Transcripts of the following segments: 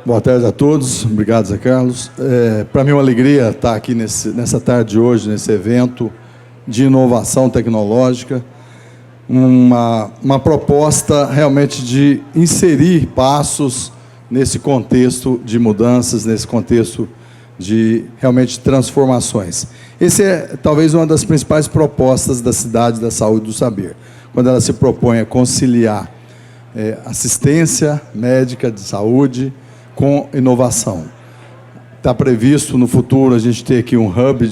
Boa tarde a todos. Obrigado, Zé Carlos. Para mim é uma alegria estar aqui nessa tarde de hoje, nesse evento de inovação tecnológica, uma proposta realmente de inserir passos nesse contexto de mudanças, nesse contexto de realmente transformações. Essa é talvez uma das principais propostas da Cidade da Saúde do Saber, quando ela se propõe a conciliar assistência médica de saúde com inovação. Está previsto no futuro a gente ter aqui um hub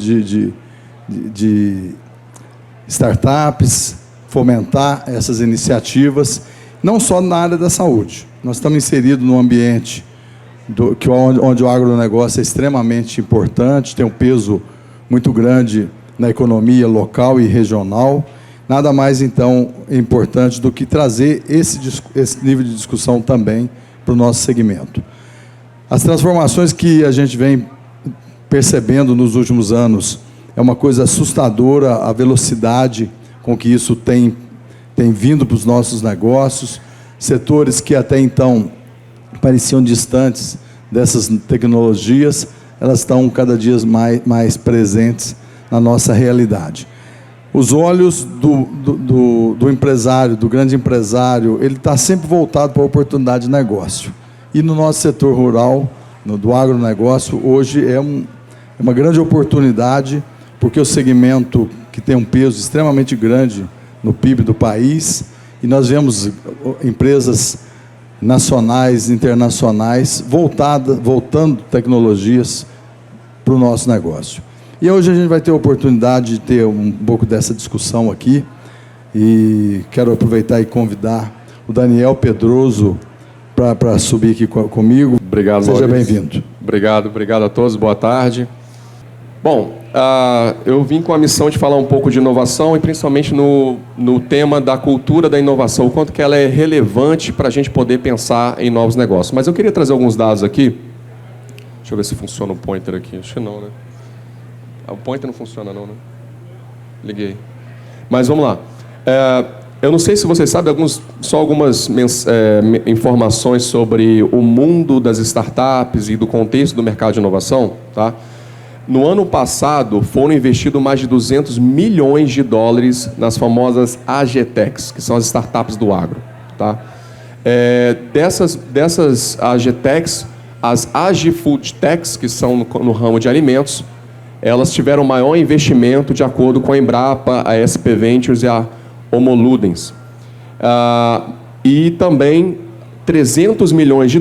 de startups, fomentar essas iniciativas, não só na área da saúde. Nós estamos inseridos num ambiente onde o agronegócio é extremamente importante, tem um peso muito grande na economia local e regional. Nada mais, então, importante do que trazer esse nível de discussão também para o nosso segmento. As transformações que a gente vem percebendo nos últimos anos é uma coisa assustadora, a velocidade com que isso tem vindo para os nossos negócios. Setores que até então pareciam distantes dessas tecnologias, elas estão cada dia mais presentes na nossa realidade. Os olhos do empresário, do grande empresário, ele está sempre voltado para a oportunidade de negócio. E no nosso setor rural, do agronegócio, hoje é uma grande oportunidade, porque o segmento que tem um peso extremamente grande no PIB do país, e nós vemos empresas nacionais, internacionais, voltando tecnologias para o nosso negócio. E hoje a gente vai ter a oportunidade de ter um pouco dessa discussão aqui, e quero aproveitar e convidar o Daniel Pedroso para subir aqui comigo. Obrigado, seja bem-vindo. Obrigado a todos, boa tarde. Bom, eu vim com a missão de falar um pouco de inovação e principalmente no tema da cultura da inovação, o quanto que ela é relevante para a gente poder pensar em novos negócios. Mas eu queria trazer alguns dados aqui. Deixa eu ver se funciona o pointer aqui. Acho que não, né? O pointer não funciona não, né? Liguei. Mas vamos lá. Eu não sei se vocês sabem, só algumas informações sobre o mundo das startups e do contexto do mercado de inovação, tá? No ano passado, foram investidos mais de 200 milhões de dólares nas famosas AgTechs, que são as startups do agro, tá? Dessas AgTechs, as AgFoodTechs, que são no ramo de alimentos, elas tiveram maior investimento de acordo com a Embrapa, a SP Ventures e a Homo Ludens. E também 300 milhões de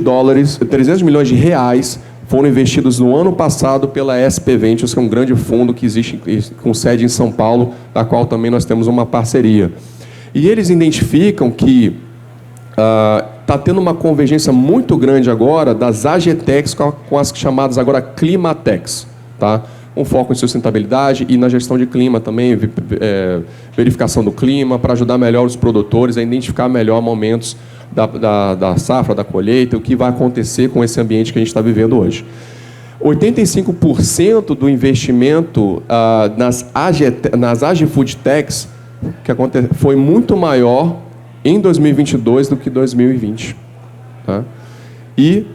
reais foram investidos no ano passado pela SP Ventures, que é um grande fundo que existe com sede em São Paulo, da qual também nós temos uma parceria. E eles identificam que está tendo uma convergência muito grande agora das AgTechs com as chamadas agora Climatechs, tá? Um foco em sustentabilidade e na gestão de clima também, verificação do clima, para ajudar melhor os produtores a identificar melhor momentos da safra, da colheita, o que vai acontecer com esse ambiente que a gente está vivendo hoje. 85% do investimento nas AgFoodTechs foi muito maior em 2022 do que 2020. Tá? E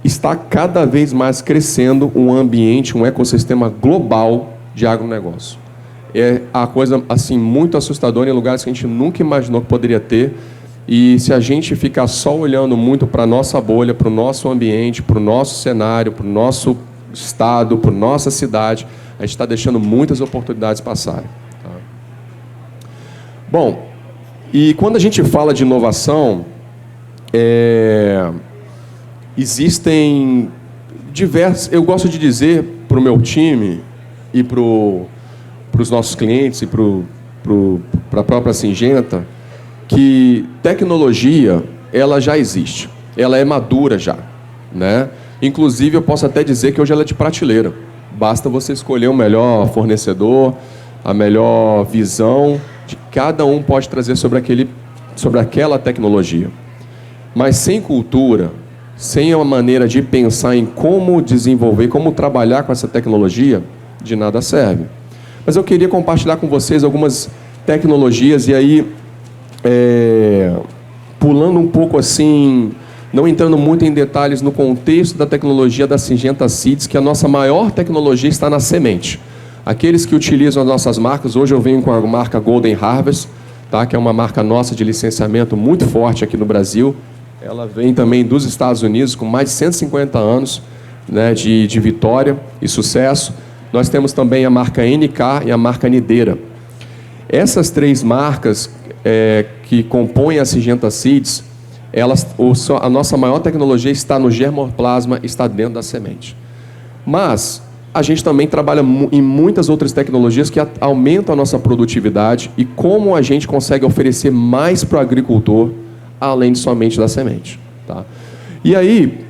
está cada vez mais crescendo um ambiente, um ecossistema global de agronegócio. É a coisa assim, muito assustadora em lugares que a gente nunca imaginou que poderia ter. E se a gente ficar só olhando muito para a nossa bolha, para o nosso ambiente, para o nosso cenário, para o nosso estado, para a nossa cidade, a gente está deixando muitas oportunidades passarem. Tá? Bom, e quando a gente fala de inovação, existem diversos... Eu gosto de dizer para o meu time e para os nossos clientes e para a própria Syngenta que tecnologia, ela já existe. Ela é madura já, né? Inclusive, eu posso até dizer que hoje ela é de prateleira. Basta você escolher o melhor fornecedor, a melhor visão de que cada um pode trazer sobre aquela tecnologia. Mas sem cultura, sem uma maneira de pensar em como desenvolver, como trabalhar com essa tecnologia, de nada serve. Mas eu queria compartilhar com vocês algumas tecnologias e aí, pulando um pouco assim Não entrando muito em detalhes no contexto da tecnologia da Syngenta Seeds, que a nossa maior tecnologia está na semente. Aqueles que utilizam as nossas marcas, hoje eu venho com a marca Golden Harvest, tá? Que é uma marca nossa de licenciamento muito forte aqui no Brasil. Ela vem também dos Estados Unidos, com mais de 150 anos, né, de vitória e sucesso. Nós temos também a marca NK e a marca Nideira. Essas três marcas que compõem a Syngenta Seeds, a nossa maior tecnologia está no germoplasma, está dentro da semente. Mas a gente também trabalha em muitas outras tecnologias que aumentam a nossa produtividade e como a gente consegue oferecer mais para o agricultor, além de somente da semente. Tá? E aí,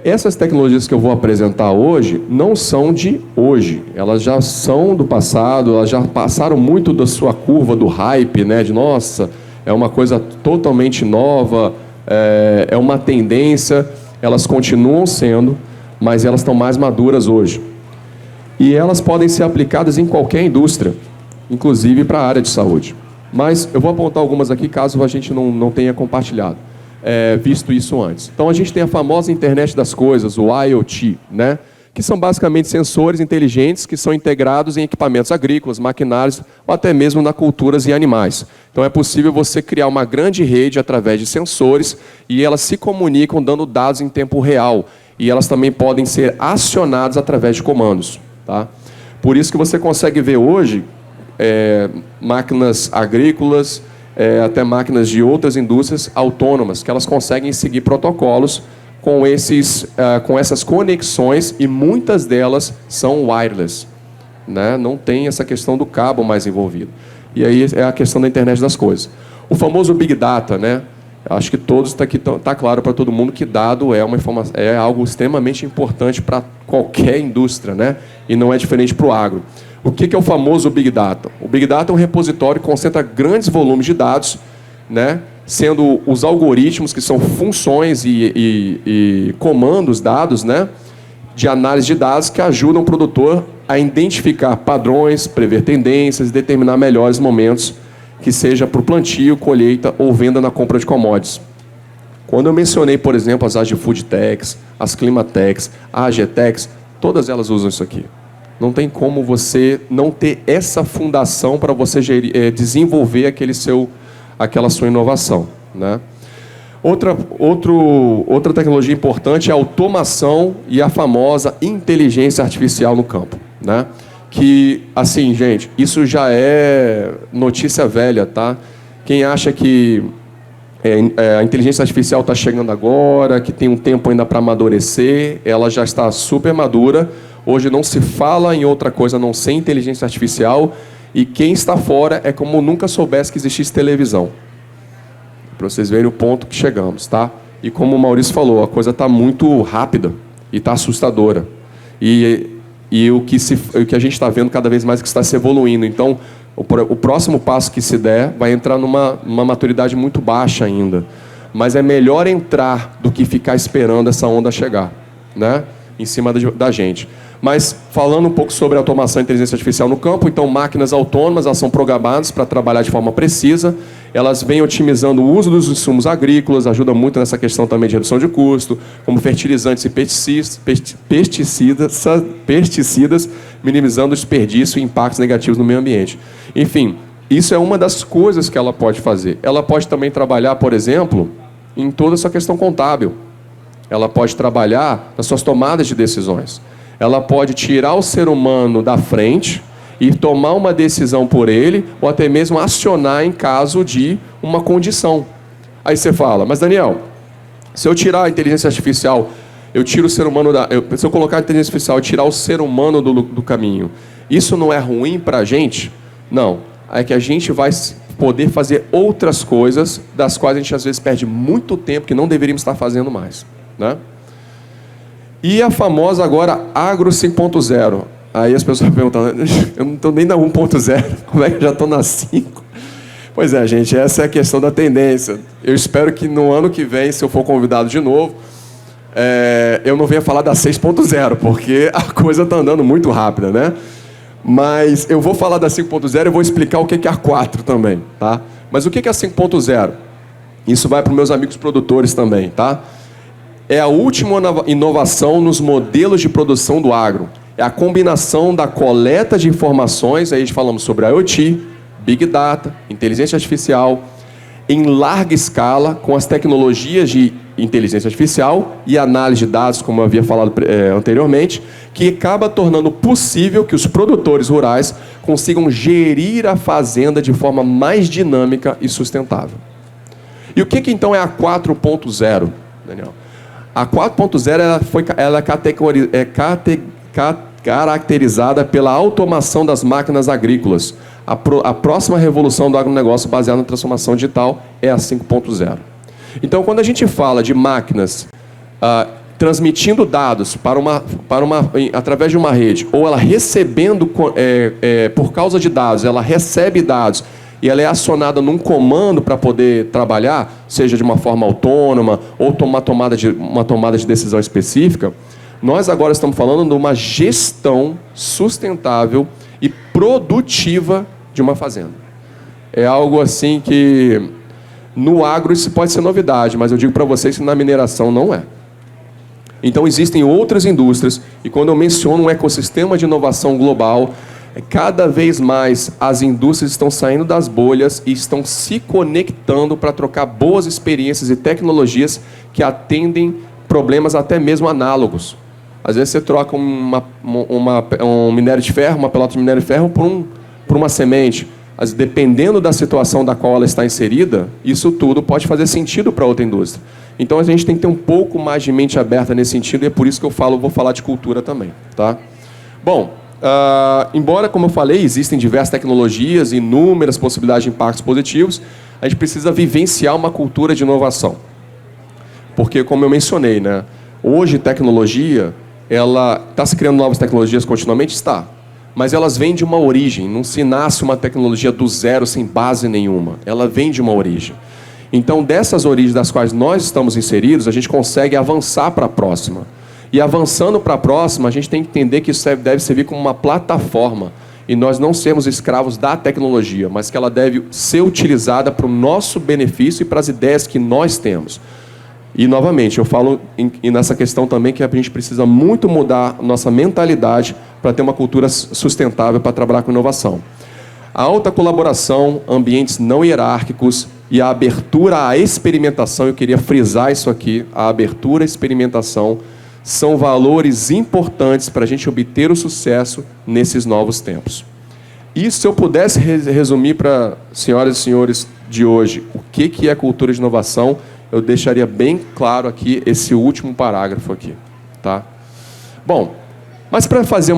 essas tecnologias que eu vou apresentar hoje não são de hoje. Elas já são do passado, elas já passaram muito da sua curva do hype, né? De nossa, é uma coisa totalmente nova, é uma tendência. Elas continuam sendo, mas elas estão mais maduras hoje. E elas podem ser aplicadas em qualquer indústria, inclusive para a área de saúde. Mas eu vou apontar algumas aqui, caso a gente não tenha compartilhado, visto isso antes. Então, a gente tem a famosa internet das coisas, o IoT, né? Que são basicamente sensores inteligentes que são integrados em equipamentos agrícolas, maquinários ou até mesmo na culturas e animais. Então, é possível você criar uma grande rede através de sensores e elas se comunicam dando dados em tempo real. E elas também podem ser acionadas através de comandos. Tá? Por isso que você consegue ver hoje máquinas agrícolas, até máquinas de outras indústrias autônomas, que elas conseguem seguir protocolos com essas conexões e muitas delas são wireless. Né? Não tem essa questão do cabo mais envolvido. E aí é a questão da internet das coisas. O famoso Big Data, né? Acho que todos está claro para todo mundo que dado é algo extremamente importante para qualquer indústria, né? E não é diferente para o agro. O que é o famoso Big Data? O Big Data é um repositório que concentra grandes volumes de dados, né? Sendo os algoritmos, que são funções e comandos dados, né? De análise de dados que ajudam o produtor a identificar padrões, prever tendências e determinar melhores momentos, que seja para o plantio, colheita ou venda na compra de commodities. Quando eu mencionei, por exemplo, as AgriFood Techs, as Climatechs, a AGTechs, todas elas usam isso aqui. Não tem como você não ter essa fundação para você desenvolver aquela sua inovação. Né? Outra tecnologia importante é a automação e a famosa inteligência artificial no campo. Né? Que, assim, gente, isso já é notícia velha, tá? Quem acha que a inteligência artificial está chegando agora, que tem um tempo ainda para amadurecer, ela já está super madura. Hoje não se fala em outra coisa a não ser inteligência artificial, e quem está fora é como nunca soubesse que existisse televisão. Para vocês verem o ponto que chegamos, tá? E como o Maurício falou, a coisa está muito rápida e está assustadora. E o que a gente está vendo cada vez mais é que está se evoluindo. Então, o próximo passo que se der vai entrar numa maturidade muito baixa ainda. Mas é melhor entrar do que ficar esperando essa onda chegar, né? Em cima da gente. Mas, falando um pouco sobre automação e inteligência artificial no campo, então, máquinas autônomas, elas são programadas para trabalhar de forma precisa, elas vêm otimizando o uso dos insumos agrícolas, ajudam muito nessa questão também de redução de custo, como fertilizantes e pesticidas, minimizando o desperdício e impactos negativos no meio ambiente. Enfim, isso é uma das coisas que ela pode fazer. Ela pode também trabalhar, por exemplo, em toda essa questão contábil. Ela pode trabalhar nas suas tomadas de decisões. Ela pode tirar o ser humano da frente e tomar uma decisão por ele, ou até mesmo acionar em caso de uma condição. Aí você fala, mas Daniel, se eu tirar a inteligência artificial, eu tiro o ser humano se eu colocar a inteligência artificial e tirar o ser humano do caminho, isso não é ruim para a gente? Não. É que a gente vai poder fazer outras coisas, das quais a gente às vezes perde muito tempo que não deveríamos estar fazendo mais. Né? E a famosa agora Agro 5.0. Aí as pessoas perguntam, eu não estou nem na 1.0, como é que eu já estou na 5? Pois é, gente, essa é a questão da tendência. Eu espero que no ano que vem, se eu for convidado de novo, eu não venha falar da 6.0, porque a coisa está andando muito rápida, né? Mas eu vou falar da 5.0 e vou explicar o que é a 4 também, tá? Mas o que é a 5.0? Isso vai para os meus amigos produtores também, tá? É a última inovação nos modelos de produção do agro. É a combinação da coleta de informações, aí falamos sobre IoT, Big Data, inteligência artificial, em larga escala, com as tecnologias de inteligência artificial e análise de dados, como eu havia falado anteriormente, que acaba tornando possível que os produtores rurais consigam gerir a fazenda de forma mais dinâmica e sustentável. E o que então é a 4.0, Daniel? A 4.0 ela é caracterizada pela automação das máquinas agrícolas. A próxima revolução do agronegócio baseada na transformação digital é a 5.0. Então, quando a gente fala de máquinas transmitindo dados através de uma rede, ou ela recebendo, por causa de dados, ela recebe dados e ela é acionada num comando para poder trabalhar, seja de uma forma autônoma ou uma tomada de decisão específica, nós agora estamos falando de uma gestão sustentável e produtiva de uma fazenda. É algo assim que no agro isso pode ser novidade, mas eu digo para vocês que na mineração não é. Então existem outras indústrias e quando eu menciono um ecossistema de inovação global, cada vez mais as indústrias estão saindo das bolhas e estão se conectando para trocar boas experiências e tecnologias que atendem problemas até mesmo análogos. Às vezes você troca um minério de ferro, uma pelota de minério de ferro por uma semente. Dependendo da situação da qual ela está inserida, isso tudo pode fazer sentido para outra indústria. Então a gente tem que ter um pouco mais de mente aberta nesse sentido e é por isso que eu vou falar de cultura também. Tá? Bom, embora, como eu falei, existem diversas tecnologias e inúmeras possibilidades de impactos positivos, a gente precisa vivenciar uma cultura de inovação. Porque, como eu mencionei, né, hoje tecnologia, ela está se criando novas tecnologias continuamente? Está. Mas elas vêm de uma origem, não se nasce uma tecnologia do zero sem base nenhuma. Ela vem de uma origem. Então, dessas origens das quais nós estamos inseridos, a gente consegue avançar para a próxima. E avançando para a próxima, a gente tem que entender que isso deve servir como uma plataforma. E nós não sermos escravos da tecnologia, mas que ela deve ser utilizada para o nosso benefício e para as ideias que nós temos. E, novamente, eu falo nessa questão também que a gente precisa muito mudar nossa mentalidade para ter uma cultura sustentável para trabalhar com inovação. A alta colaboração, ambientes não hierárquicos e a abertura à experimentação, eu queria frisar isso aqui, a abertura à experimentação são valores importantes para a gente obter o sucesso nesses novos tempos. E se eu pudesse resumir para senhoras e senhores de hoje o que é cultura de inovação, eu deixaria bem claro aqui esse último parágrafo aqui, tá? Bom, mas para fazer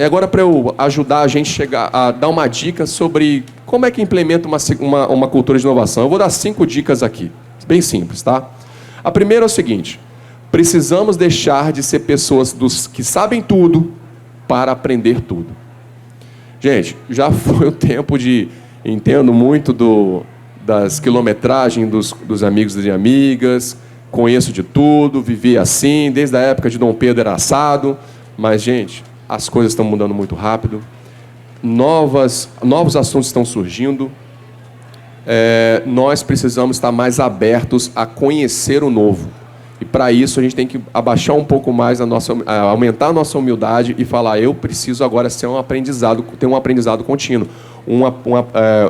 agora para eu ajudar a gente a dar uma dica sobre como é que implementa uma cultura de inovação. Eu vou dar 5 dicas aqui, bem simples, tá? A primeira é o seguinte: precisamos deixar de ser pessoas que sabem tudo para aprender tudo. Gente, já foi o tempo de... Entendo muito das quilometragens dos amigos e amigas, conheço de tudo, vivi assim, desde a época de Dom Pedro era assado, mas, gente, as coisas estão mudando muito rápido, novos assuntos estão surgindo, nós precisamos estar mais abertos a conhecer o novo. E, para isso, a gente tem que abaixar um pouco mais aumentar a nossa humildade e falar, eu preciso agora ter um aprendizado contínuo.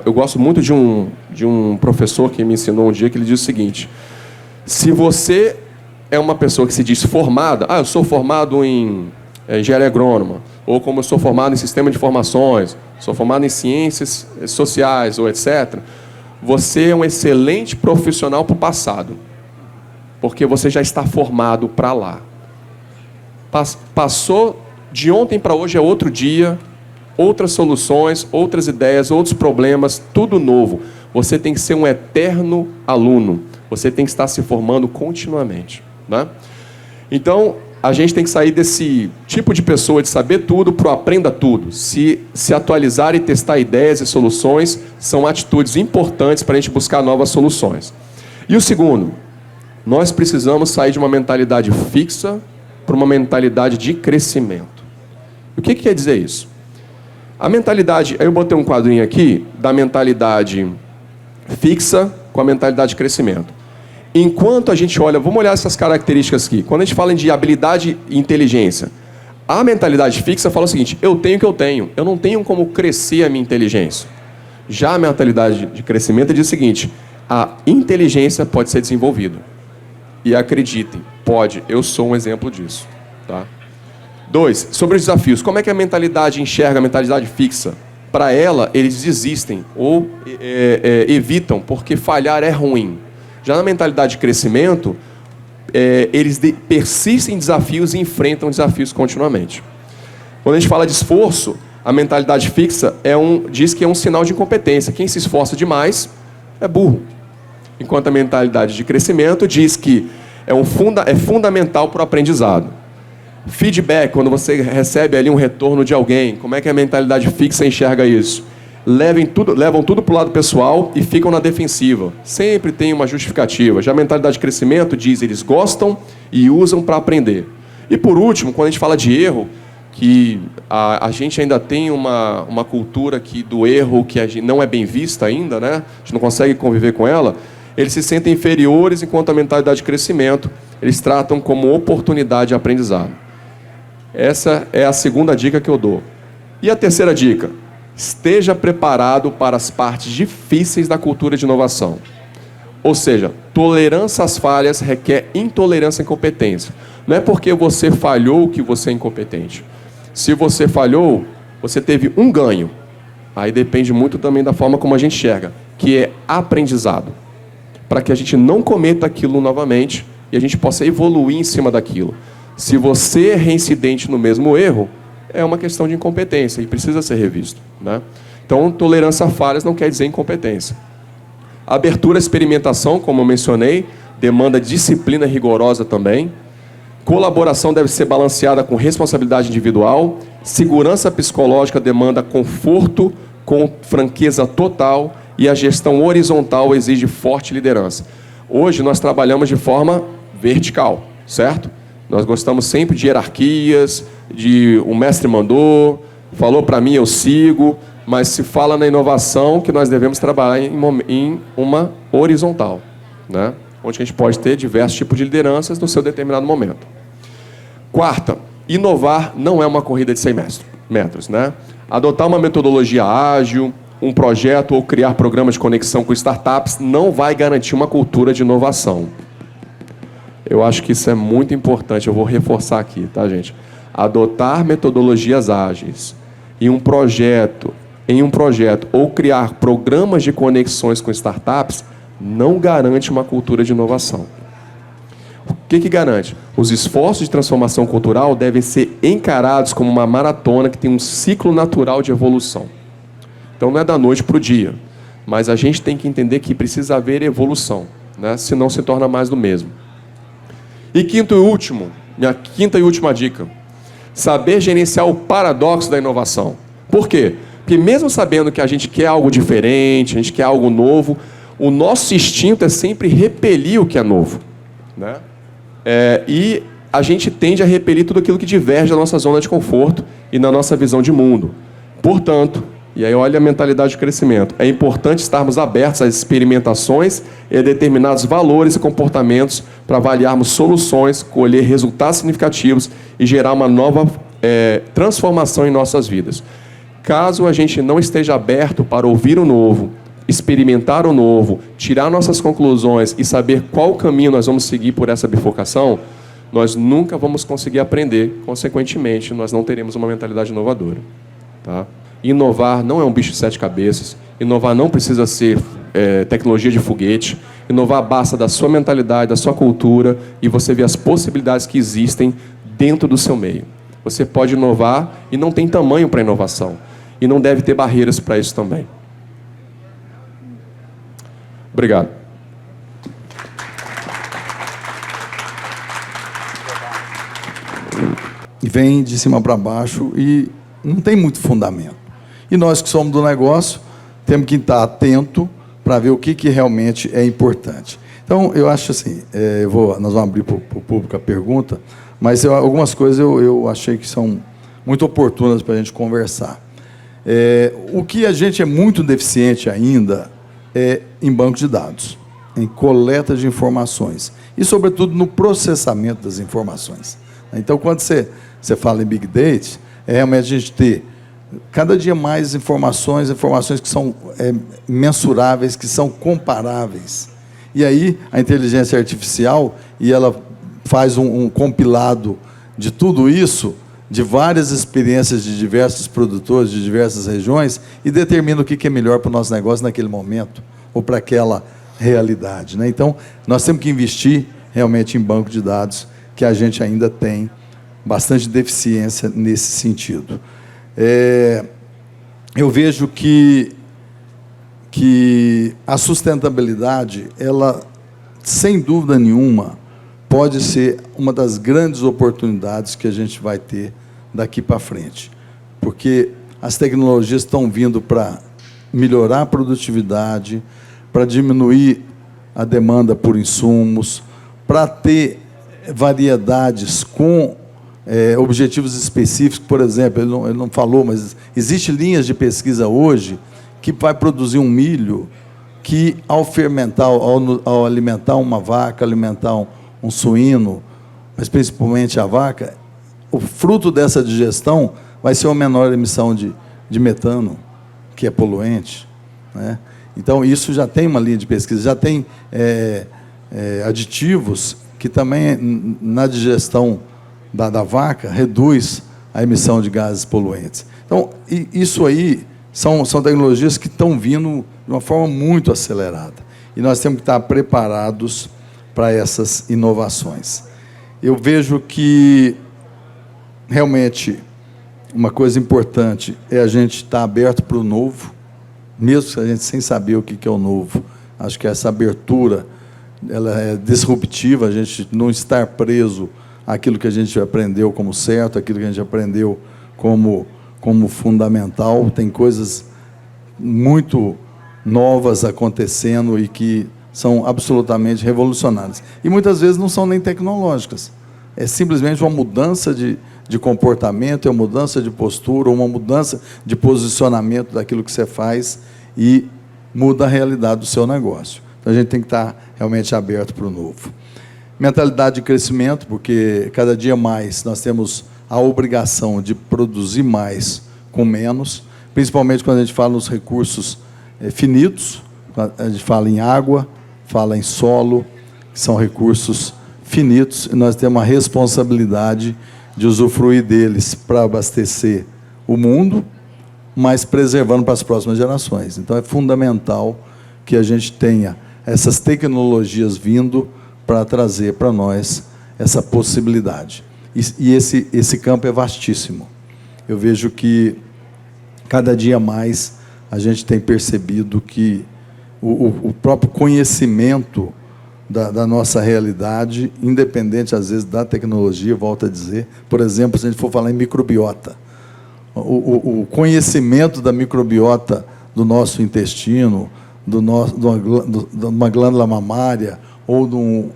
Eu gosto muito de um professor que me ensinou um dia, que ele diz o seguinte: se você é uma pessoa que se diz formada, eu sou formado em engenharia agrônoma, ou como eu sou formado em sistema de informações, sou formado em ciências sociais, ou etc., você é um excelente profissional para o passado, porque você já está formado para lá. Passou de ontem para hoje, é outro dia, outras soluções, outras ideias, outros problemas, tudo novo. Você tem que ser um eterno aluno. Você tem que estar se formando continuamente, né? Então, a gente tem que sair desse tipo de pessoa de saber tudo para o aprenda tudo. Se atualizar e testar ideias e soluções são atitudes importantes para a gente buscar novas soluções. E o segundo, nós precisamos sair de uma mentalidade fixa para uma mentalidade de crescimento. O que quer dizer isso? A mentalidade, eu botei um quadrinho aqui da mentalidade fixa, com a mentalidade de crescimento. Enquanto a gente olha, vamos olhar essas características aqui. Quando a gente fala de habilidade e inteligência, a mentalidade fixa fala o seguinte: eu tenho o que eu tenho, eu não tenho como crescer a minha inteligência. Já a mentalidade de crescimento diz o seguinte: a inteligência pode ser desenvolvida. E acreditem, pode, eu sou um exemplo disso. Tá? 2, sobre os desafios. Como é que a mentalidade enxerga a mentalidade fixa? Para ela, eles desistem ou evitam, porque falhar é ruim. Já na mentalidade de crescimento, eles persistem em desafios e enfrentam desafios continuamente. Quando a gente fala de esforço, a mentalidade fixa diz que é um sinal de incompetência. Quem se esforça demais é burro. Enquanto a mentalidade de crescimento diz que é fundamental para o aprendizado. Feedback, quando você recebe ali um retorno de alguém, como é que a mentalidade fixa enxerga isso? Levam tudo para o lado pessoal e ficam na defensiva. Sempre tem uma justificativa. Já a mentalidade de crescimento diz que eles gostam e usam para aprender. E por último, quando a gente fala de erro, que a gente ainda tem uma cultura do erro que não é bem vista ainda, né? A gente não consegue conviver com ela. Eles se sentem inferiores, enquanto a mentalidade de crescimento eles tratam como oportunidade de aprendizado. Essa é a segunda dica que eu dou. E a terceira dica: esteja preparado para as partes difíceis da cultura de inovação. Ou seja, tolerância às falhas requer intolerância à incompetência. Não é porque você falhou que você é incompetente. Se você falhou, você teve um ganho. Aí depende muito também da forma como a gente enxerga, que é aprendizado. Para que a gente não cometa aquilo novamente e a gente possa evoluir em cima daquilo. Se você é reincidente no mesmo erro, é uma questão de incompetência e precisa ser revisto, né? Então, tolerância a falhas não quer dizer incompetência. A abertura à experimentação, como eu mencionei, demanda disciplina rigorosa também. Colaboração deve ser balanceada com responsabilidade individual. Segurança psicológica demanda conforto com franqueza total. E a gestão horizontal exige forte liderança. Hoje nós trabalhamos de forma vertical, certo? Nós gostamos sempre de hierarquias, de o mestre mandou, falou para mim, eu sigo, mas se fala na inovação que nós devemos trabalhar em uma horizontal, né? Onde a gente pode ter diversos tipos de lideranças no seu determinado momento. Quarta, inovar não é uma corrida de 100 metros, né? Adotar uma metodologia ágil, um projeto ou criar programas de conexão com startups não vai garantir uma cultura de inovação. Eu acho que isso é muito importante, eu vou reforçar aqui, tá, gente? Adotar metodologias ágeis em um projeto ou criar programas de conexões com startups não garante uma cultura de inovação. O que garante? Os esforços de transformação cultural devem ser encarados como uma maratona que tem um ciclo natural de evolução. Então não é da noite para o dia, mas a gente tem que entender que precisa haver evolução, né? Senão se torna mais do mesmo. E minha quinta e última dica: saber gerenciar o paradoxo da inovação. Por quê? Porque mesmo sabendo que a gente quer algo diferente, a gente quer algo novo, o nosso instinto é sempre repelir o que é novo, né? E a gente tende a repelir tudo aquilo que diverge da nossa zona de conforto e na nossa visão de mundo. Portanto, e aí olha a mentalidade de crescimento, é importante estarmos abertos às experimentações e a determinados valores e comportamentos para avaliarmos soluções, colher resultados significativos e gerar uma nova transformação em nossas vidas. Caso a gente não esteja aberto para ouvir o novo, experimentar o novo, tirar nossas conclusões e saber qual caminho nós vamos seguir por essa bifurcação, nós nunca vamos conseguir aprender, consequentemente, nós não teremos uma mentalidade inovadora. Tá? Inovar não é um bicho de 7 cabeças, inovar não precisa ser tecnologia de foguete, inovar basta da sua mentalidade, da sua cultura e você vê as possibilidades que existem dentro do seu meio. Você pode inovar e não tem tamanho para inovação e não deve ter barreiras para isso também. Obrigado. E vem de cima para baixo e não tem muito fundamento. E nós que somos do negócio, temos que estar atento para ver o que realmente é importante. Então, eu acho assim, nós vamos abrir para o público a pergunta, mas algumas coisas eu achei que são muito oportunas para a gente conversar. O que a gente é muito deficiente ainda é em banco de dados. em coleta de informações e, sobretudo, no processamento das informações. Então, quando você fala em Big Data, é realmente a gente ter cada dia mais informações que são mensuráveis, que são comparáveis. E aí, a inteligência artificial, e ela faz um compilado de tudo isso, de várias experiências de diversos produtores, de diversas regiões, e determina o que é melhor para o nosso negócio naquele momento, ou para aquela realidade, né? Então, nós temos que investir realmente em banco de dados, que a gente ainda tem bastante deficiência nesse sentido. Eu vejo que a sustentabilidade, ela, sem dúvida nenhuma, pode ser uma das grandes oportunidades que a gente vai ter daqui para frente, porque as tecnologias estão vindo para melhorar a produtividade, para diminuir a demanda por insumos, para ter variedades com objetivos específicos. Por exemplo, ele não falou, mas existem linhas de pesquisa hoje que vai produzir um milho que, ao fermentar, ao alimentar uma vaca, alimentar um suíno, mas principalmente a vaca, o fruto dessa digestão vai ser uma menor emissão de metano, que é poluente, né? Então, isso já tem uma linha de pesquisa, já tem aditivos que também, na digestão da vaca, reduz a emissão de gases poluentes. Então, isso aí são tecnologias que estão vindo de uma forma muito acelerada. E nós temos que estar preparados para essas inovações. Eu vejo que, realmente, uma coisa importante é a gente estar aberto para o novo, mesmo a gente sem saber o que é o novo. Acho que essa abertura, ela é disruptiva, a gente não estar preso àquilo que a gente aprendeu como certo, àquilo que a gente aprendeu como fundamental. Tem coisas muito novas acontecendo e que são absolutamente revolucionárias. E muitas vezes não são nem tecnológicas. É simplesmente uma mudança de comportamento, é uma mudança de postura, uma mudança de posicionamento daquilo que você faz e muda a realidade do seu negócio. Então, a gente tem que estar realmente aberto para o novo. Mentalidade de crescimento, porque cada dia mais nós temos a obrigação de produzir mais com menos, principalmente quando a gente fala nos recursos finitos, a gente fala em água, fala em solo, que são recursos finitos, e nós temos a responsabilidade de usufruir deles para abastecer o mundo, mas preservando para as próximas gerações. Então, é fundamental que a gente tenha essas tecnologias vindo para trazer para nós essa possibilidade. E esse campo é vastíssimo. Eu vejo que, cada dia mais, a gente tem percebido que o próprio conhecimento da nossa realidade, independente, às vezes, da tecnologia, volto a dizer, por exemplo, se a gente for falar em microbiota, o conhecimento da microbiota do nosso intestino, de uma glândula mamária, ou de um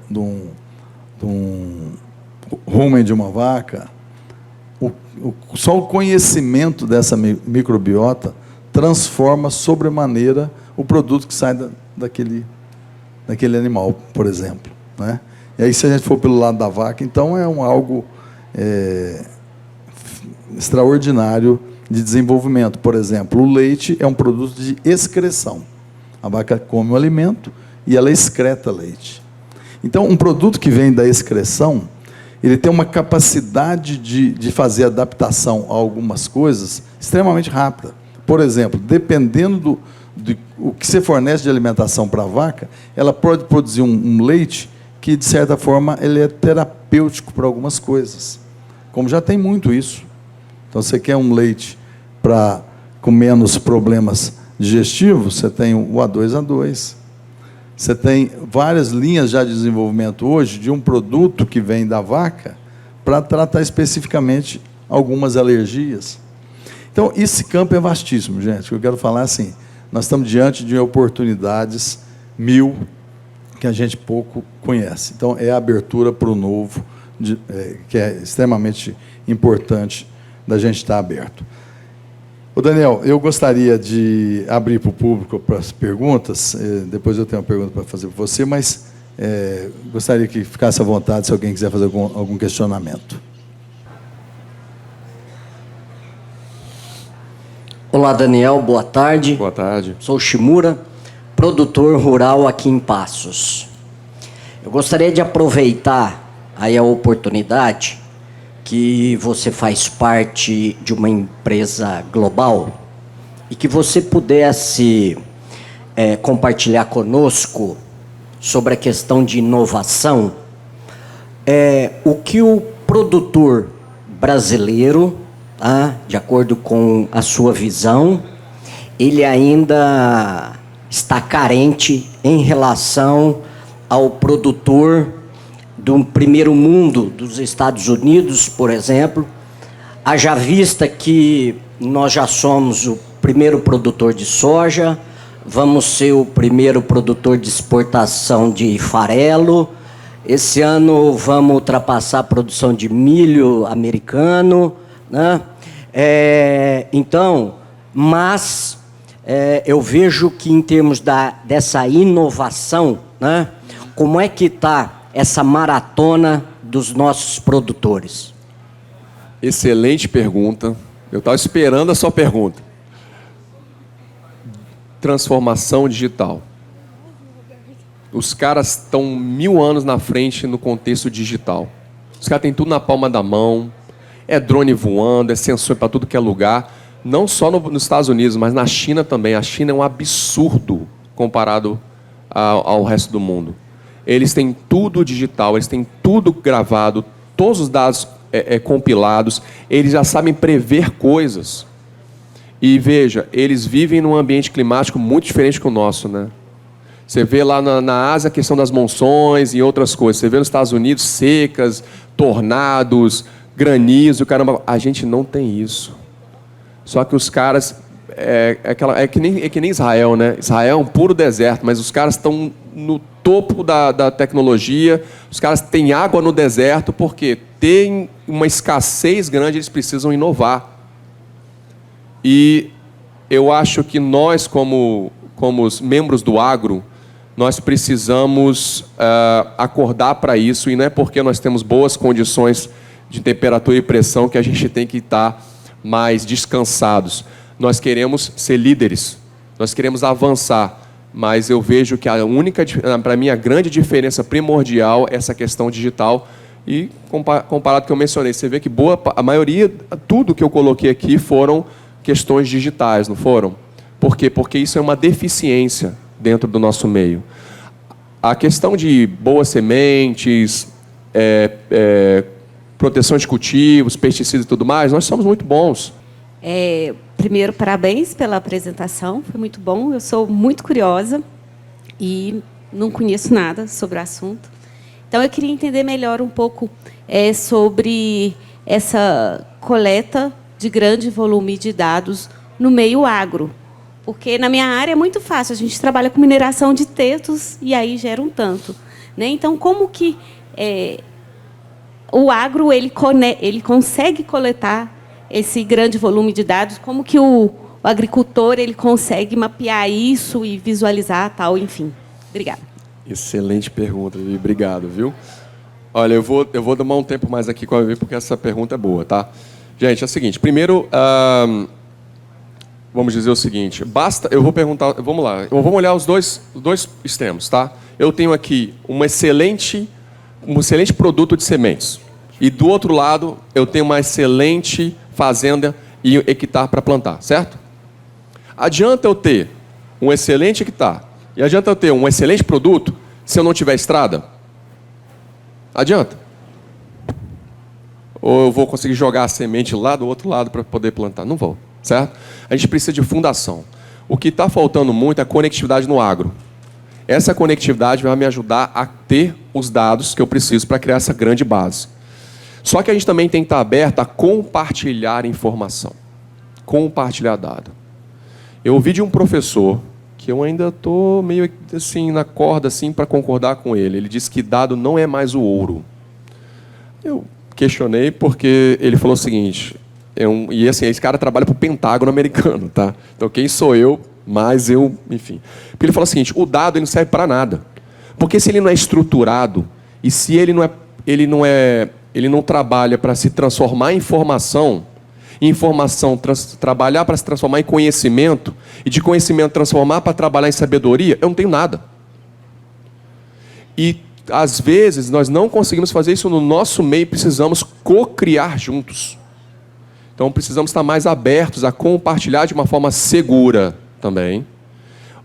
rumen de uma vaca, só o conhecimento dessa microbiota transforma sobremaneira o produto que sai daquele animal, por exemplo, né? E aí, se a gente for pelo lado da vaca, então é algo extraordinário de desenvolvimento. Por exemplo, o leite é um produto de excreção. A vaca come o alimento e ela excreta leite. Então, um produto que vem da excreção, ele tem uma capacidade de fazer adaptação a algumas coisas extremamente rápida. Por exemplo, dependendo do que você fornece de alimentação para a vaca, ela pode produzir um leite que, de certa forma, ele é terapêutico para algumas coisas. Como já tem muito isso. Então, você quer um leite com menos problemas digestivos, você tem o A2A2. Você tem várias linhas já de desenvolvimento hoje de um produto que vem da vaca para tratar especificamente algumas alergias. Então, esse campo é vastíssimo, gente. O que eu quero falar é assim, nós estamos diante de oportunidades 1000 que a gente pouco conhece. Então, é a abertura para o novo, que é extremamente importante da gente estar aberto. Ô Daniel, eu gostaria de abrir para o público para as perguntas. Depois eu tenho uma pergunta para fazer para você, mas gostaria que ficasse à vontade se alguém quiser fazer algum questionamento. Olá, Daniel, boa tarde. Boa tarde. Sou Shimura, produtor rural aqui em Passos. Eu gostaria de aproveitar aí a oportunidade que você faz parte de uma empresa global e que você pudesse compartilhar conosco sobre a questão de inovação, o que o produtor brasileiro, de acordo com a sua visão, ele ainda está carente em relação ao produtor do primeiro mundo, dos Estados Unidos, por exemplo, haja vista que nós já somos o primeiro produtor de soja, vamos ser o primeiro produtor de exportação de farelo, esse ano vamos ultrapassar a produção de milho americano, né? Então, mas eu vejo que em termos dessa inovação, né, como é que está essa maratona dos nossos produtores? Excelente pergunta. Eu estava esperando a sua pergunta. Transformação digital. Os caras estão 1000 anos na frente no contexto digital. Os caras têm tudo na palma da mão. É drone voando, é sensor para tudo que é lugar. Não só nos Estados Unidos, mas na China também. A China é um absurdo comparado ao resto do mundo. Eles têm tudo digital, eles têm tudo gravado, todos os dados compilados, eles já sabem prever coisas. E veja, eles vivem num ambiente climático muito diferente que o nosso, né? Você vê lá na Ásia a questão das monções e outras coisas. Você vê nos Estados Unidos secas, tornados, granizo, caramba. A gente não tem isso. Só que os caras... É que nem Israel, né? Israel é um puro deserto, mas os caras estão no topo da tecnologia, os caras têm água no deserto, porque tem uma escassez grande, eles precisam inovar. E eu acho que nós, como os membros do agro, nós precisamos acordar para isso, e não é porque nós temos boas condições de temperatura e pressão que a gente tem que estar mais descansados. Nós queremos ser líderes, nós queremos avançar, mas eu vejo que para mim, a grande diferença primordial é essa questão digital. E comparado com o que eu mencionei, você vê que a maioria, tudo que eu coloquei aqui foram questões digitais, não foram? Por quê? Porque isso é uma deficiência dentro do nosso meio. A questão de boas sementes, proteção de cultivos, pesticidas e tudo mais, nós somos muito bons. Primeiro, parabéns pela apresentação, foi muito bom. Eu sou muito curiosa e não conheço nada sobre o assunto. Então, eu queria entender melhor um pouco sobre essa coleta de grande volume de dados no meio agro. Porque na minha área é muito fácil, a gente trabalha com mineração de textos e aí gera um tanto, né? Então, como que o agro ele consegue coletar esse grande volume de dados? Como que o agricultor ele consegue mapear isso e visualizar tal, enfim? Obrigada. Excelente pergunta, Vivi. Obrigado, viu? Olha, eu vou tomar um tempo mais aqui com a Vivi, porque essa pergunta é boa, tá? Gente, é o seguinte. Primeiro, vamos dizer o seguinte. Eu vou perguntar... Vamos lá. Vamos olhar os dois extremos, tá? Eu tenho aqui um excelente produto de sementes. E, do outro lado, eu tenho uma excelente fazenda e hectare para plantar, certo? Adianta eu ter um excelente hectare e adianta eu ter um excelente produto se eu não tiver estrada? Adianta? Ou eu vou conseguir jogar a semente lá do outro lado para poder plantar? Não vou, certo? A gente precisa de fundação. O que está faltando muito é a conectividade no agro. Essa conectividade vai me ajudar a ter os dados que eu preciso para criar essa grande base. Só que a gente também tem que estar aberto a compartilhar informação, compartilhar dado. Eu ouvi de um professor, que eu ainda estou meio assim na corda assim, para concordar com ele. Ele disse que dado não é mais o ouro. Eu questionei porque ele falou o seguinte: E assim, esse cara trabalha para o Pentágono americano, tá? Então quem sou eu, mas eu, enfim. Porque ele fala o seguinte: o dado ele não serve para nada. Porque se ele não é estruturado e se ele não trabalha para se transformar em informação, trabalhar para se transformar em conhecimento, e de conhecimento transformar para trabalhar em sabedoria, eu não tenho nada. E, às vezes, nós não conseguimos fazer isso no nosso meio, precisamos co-criar juntos. Então, precisamos estar mais abertos a compartilhar de uma forma segura também,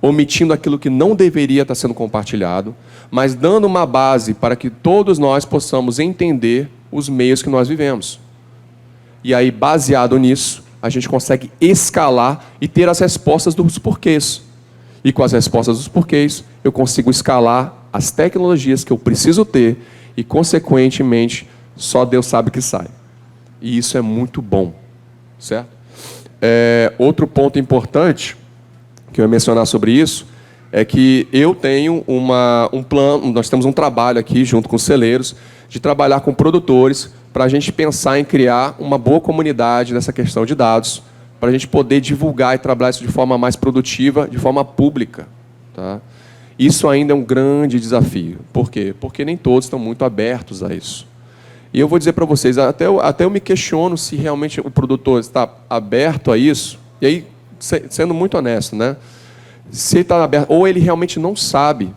omitindo aquilo que não deveria estar sendo compartilhado, mas dando uma base para que todos nós possamos entender os meios que nós vivemos. E aí, baseado nisso, a gente consegue escalar e ter as respostas dos porquês. E com as respostas dos porquês, eu consigo escalar as tecnologias que eu preciso ter e, consequentemente, só Deus sabe o que sai. E isso é muito bom, certo? Outro ponto importante que eu ia mencionar sobre isso é que eu tenho um plano, nós temos um trabalho aqui, junto com os celeiros, de trabalhar com produtores para a gente pensar em criar uma boa comunidade nessa questão de dados, para a gente poder divulgar e trabalhar isso de forma mais produtiva, de forma pública. Tá? Isso ainda é um grande desafio. Por quê? Porque nem todos estão muito abertos a isso. E eu vou dizer para vocês, até eu me questiono se realmente o produtor está aberto a isso, e aí, sendo muito honesto, né? Se ele está aberto, ou ele realmente não sabe,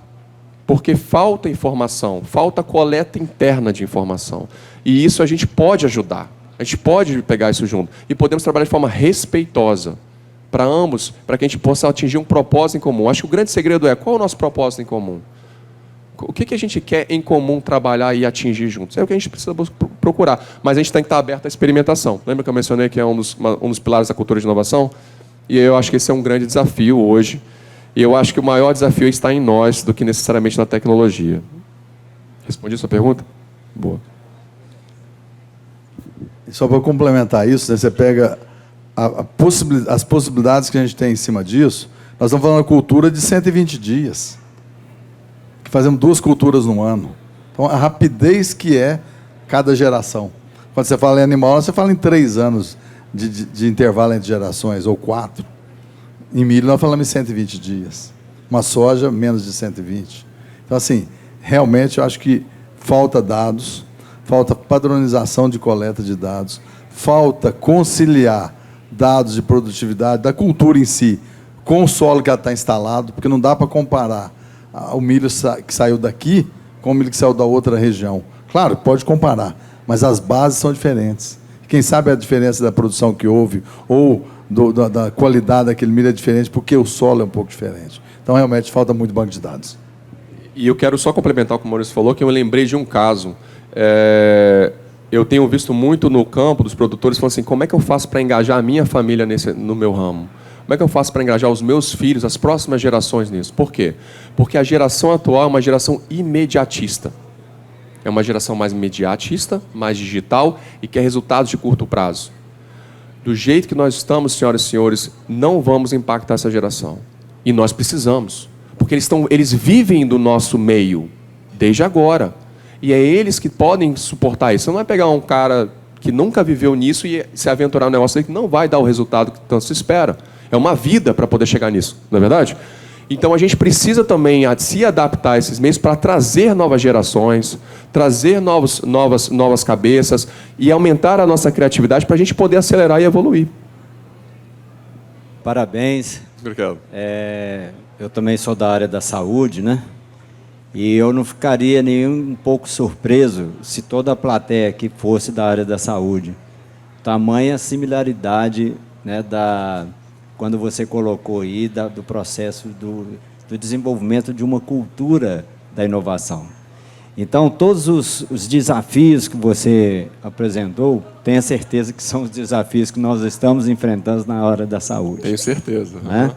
porque falta informação, falta coleta interna de informação. E isso a gente pode ajudar, a gente pode pegar isso junto. E podemos trabalhar de forma respeitosa para ambos, para que a gente possa atingir um propósito em comum. Acho que o grande segredo é, qual é o nosso propósito em comum? O que a gente quer em comum trabalhar e atingir juntos? É o que a gente precisa procurar. Mas a gente tem que estar aberto à experimentação. Lembra que eu mencionei que é um dos pilares da cultura de inovação? E eu acho que esse é um grande desafio hoje. E eu acho que o maior desafio está em nós do que necessariamente na tecnologia. Respondi a sua pergunta? Boa. E só para complementar isso, né, você pega as possibilidades que a gente tem em cima disso. Nós estamos falando de cultura de 120 dias. Que fazemos 2 culturas no ano. Então, a rapidez que é cada geração. Quando você fala em animal, você fala em 3 anos de intervalo entre gerações, ou 4. Em milho, nós falamos em 120 dias. Uma soja, menos de 120. Então, assim, realmente, eu acho que falta dados, falta padronização de coleta de dados, falta conciliar dados de produtividade da cultura em si com o solo que já está instalado, porque não dá para comparar o milho que saiu daqui com o milho que saiu da outra região. Claro, pode comparar, mas as bases são diferentes. Quem sabe a diferença da produção que houve ou da qualidade daquele milho é diferente porque o solo é um pouco diferente. Então, realmente, falta muito banco de dados. E eu quero só complementar o que o Maurício falou, que eu lembrei de um caso. Eu tenho visto muito no campo dos produtores falando assim, como é que eu faço para engajar a minha família no meu ramo? Como é que eu faço para engajar os meus filhos, as próximas gerações nisso? Por quê? Porque a geração atual é uma geração imediatista. É uma geração mais imediatista, mais digital e quer resultados de curto prazo. Do jeito que nós estamos, senhoras e senhores, não vamos impactar essa geração. E nós precisamos. Porque eles vivem do nosso meio, desde agora. E é eles que podem suportar isso. Você não vai pegar um cara que nunca viveu nisso e se aventurar no negócio que não vai dar o resultado que tanto se espera. É uma vida para poder chegar nisso, não é verdade? Então, a gente precisa também se adaptar a esses meios para trazer novas gerações, trazer novas cabeças e aumentar a nossa criatividade para a gente poder acelerar e evoluir. Parabéns. Obrigado. Eu também sou da área da saúde, né? E eu não ficaria nem um pouco surpreso se toda a plateia aqui fosse da área da saúde. Tamanha similaridade, né, quando você colocou aí do processo do desenvolvimento de uma cultura da inovação. Então, todos os desafios que você apresentou, tenha certeza que são os desafios que nós estamos enfrentando na hora da saúde. Tenho certeza. Né?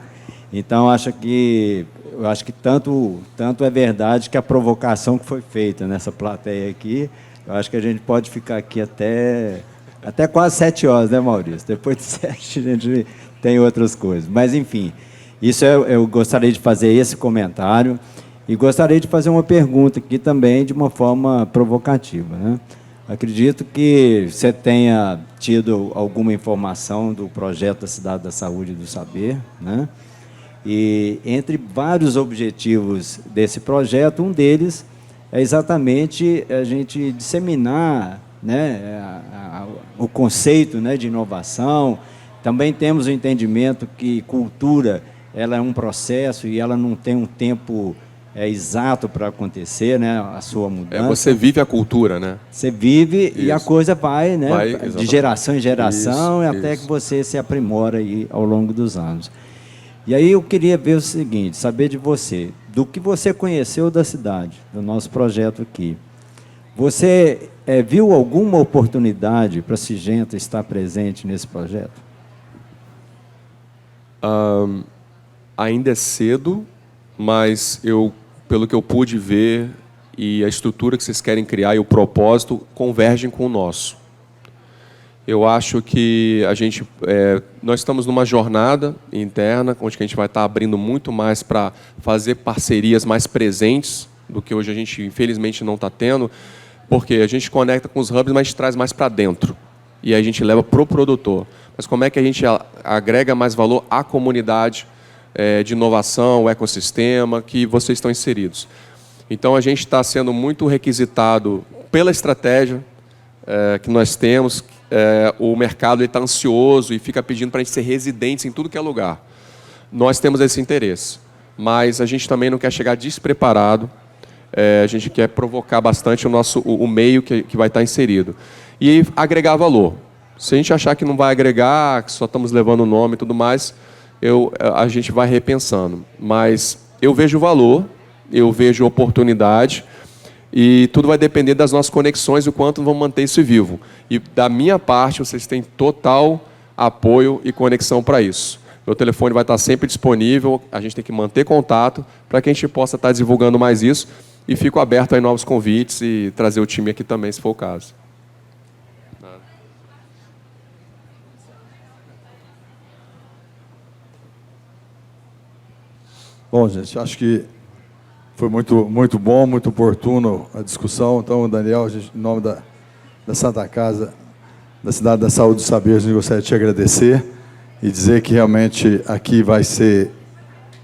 Então, eu acho que tanto é verdade que a provocação que foi feita nessa plateia aqui, eu acho que a gente pode ficar aqui até quase 7 horas, né, Maurício? Depois de 7 a gente tem outras coisas. Mas, enfim, isso eu gostaria de fazer esse comentário e gostaria de fazer uma pergunta aqui também de uma forma provocativa, né? Acredito que você tenha tido alguma informação do projeto da Cidade da Saúde e do Saber, né? E entre vários objetivos desse projeto, um deles é exatamente a gente disseminar, né, o conceito, né, de inovação. Também temos o entendimento que cultura ela é um processo e ela não tem um tempo exato para acontecer, né, a sua mudança. Você vive a cultura, né? Você vive Isso. E a coisa vai, né, de geração em geração, Isso, até isso. que você se aprimora aí ao longo dos anos. E aí eu queria ver o seguinte, saber de você, do que você conheceu da cidade, do nosso projeto aqui. Você viu alguma oportunidade para a Singenta estar presente nesse projeto? Ainda é cedo, mas pelo que eu pude ver, e a estrutura que vocês querem criar e o propósito convergem com o nosso. Eu acho que nós estamos numa jornada interna, onde a gente vai estar abrindo muito mais para fazer parcerias mais presentes do que hoje a gente, infelizmente, não está tendo, porque a gente conecta com os hubs, mas a gente traz mais para dentro. E aí a gente leva para o produtor. Mas como é que a gente agrega mais valor à comunidade de inovação, o ecossistema que vocês estão inseridos? Então, a gente está sendo muito requisitado pela estratégia que nós temos. O mercado está ansioso e fica pedindo para a gente ser residentes em tudo que é lugar. Nós temos esse interesse, mas a gente também não quer chegar despreparado. A gente quer provocar bastante o meio que vai estar inserido. E agregar valor. Se a gente achar que não vai agregar, que só estamos levando o nome e tudo mais, a gente vai repensando. Mas eu vejo valor, eu vejo oportunidade, e tudo vai depender das nossas conexões e o quanto vamos manter isso vivo. E da minha parte, vocês têm total apoio e conexão para isso. Meu telefone vai estar sempre disponível, a gente tem que manter contato para que a gente possa estar divulgando mais isso. E fico aberto a novos convites e trazer o time aqui também, se for o caso. Bom, gente, acho que foi muito bom, muito oportuno a discussão. Então, Daniel, em nome da Santa Casa, da Cidade da Saúde e do Saber, a gente gostaria de te agradecer e dizer que realmente aqui vai ser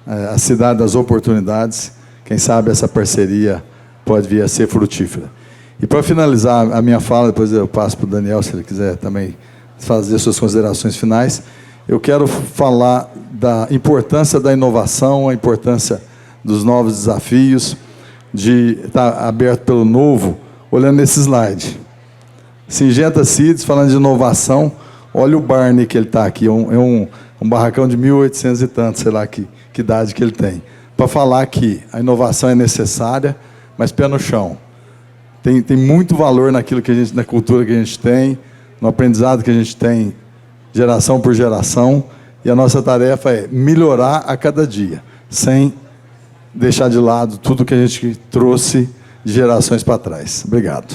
a cidade das oportunidades. Quem sabe essa parceria pode vir a ser frutífera. E para finalizar a minha fala, depois eu passo para o Daniel, se ele quiser também fazer suas considerações finais, eu quero falar da importância da inovação, a importância dos novos desafios, de estar aberto pelo novo, olhando nesse slide. Singenta Seeds, falando de inovação, olha o Barney que ele está aqui, é um barracão de 1800 e tanto, sei lá que idade que ele tem, para falar que a inovação é necessária, mas pé no chão. Tem muito valor naquilo que na cultura que a gente tem, no aprendizado que a gente tem, geração por geração, e a nossa tarefa é melhorar a cada dia, sem deixar de lado tudo que a gente trouxe de gerações para trás. Obrigado.